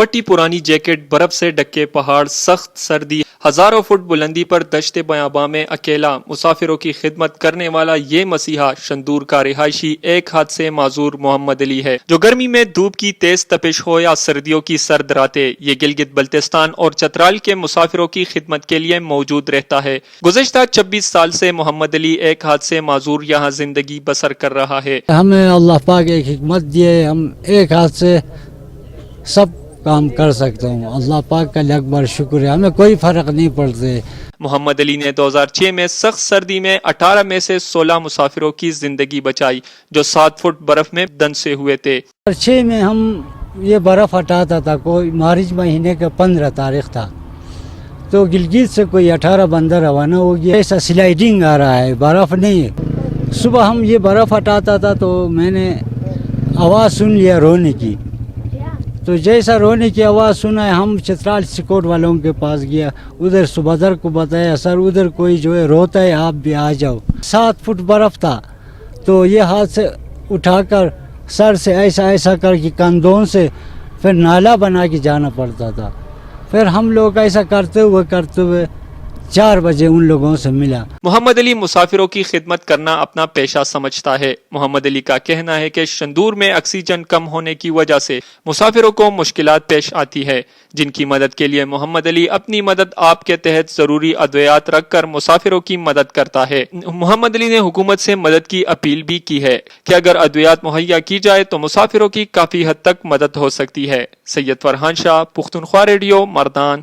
پھٹی پرانی جیکٹ، برف سے ڈھکے پہاڑ، سخت سردی، ہزاروں فٹ بلندی پر دشت بیاباں میں اکیلا مسافروں کی خدمت کرنے والا یہ مسیحا شندور کا رہائشی ایک ہاتھ سے معذور محمد علی ہے، جو گرمی میں دھوپ کی تیز تپش ہو یا سردیوں کی سرد راتیں، یہ گلگت بلتستان اور چترال کے مسافروں کی خدمت کے لیے موجود رہتا ہے۔ گزشتہ 26 سال سے محمد علی ایک ہاتھ سے معذور یہاں زندگی بسر کر رہا ہے۔ ہمیں اللہ پاک ایک حکمت دیے، ہم ایک ہاتھ سے سب کام کر سکتا ہوں، اللہ پاک کا لاکھ بار شکر ہے، ہمیں کوئی فرق نہیں پڑتے۔ محمد علی نے 2006 میں سخت سردی میں 18 میں سے 16 مسافروں کی زندگی بچائی، جو 7 فٹ برف میں دنسے ہوئے تھے۔ 2006 میں ہم یہ برف ہٹاتا تھا، کوئی مارچ مہینے کا 15 تاریخ تھا، تو گلگت سے کوئی 18 بندہ روانہ ہو گیا، ایسا سلائیڈنگ آ رہا ہے، برف نہیں ہے۔ صبح ہم یہ برف ہٹاتا تھا تو میں نے آواز سن لیا رونے کی، تو جیسا رونے کی آواز سنا ہے، ہم چترال سکوٹ والوں کے پاس گیا، ادھر صوبیدار کو بتایا، سر ادھر کوئی جو ہے روتا ہے، آپ بھی آ جاؤ۔ 7 فٹ برف تھا، تو یہ ہاتھ سے اٹھا کر سر سے ایسا ایسا کر کے کندھوں سے پھر نالا بنا کے جانا پڑتا تھا۔ پھر ہم لوگ ایسا کرتے ہوئے 4 بجے ان لوگوں سے ملا۔ محمد علی مسافروں کی خدمت کرنا اپنا پیشہ سمجھتا ہے۔ محمد علی کا کہنا ہے کہ شندور میں آکسیجن کم ہونے کی وجہ سے مسافروں کو مشکلات پیش آتی ہے، جن کی مدد کے لیے محمد علی اپنی مدد آپ کے تحت ضروری ادویات رکھ کر مسافروں کی مدد کرتا ہے۔ محمد علی نے حکومت سے مدد کی اپیل بھی کی ہے کہ اگر ادویات مہیا کی جائے تو مسافروں کی کافی حد تک مدد ہو سکتی ہے۔ سید فرحان شاہ، پختونخوا ریڈیو، مردان۔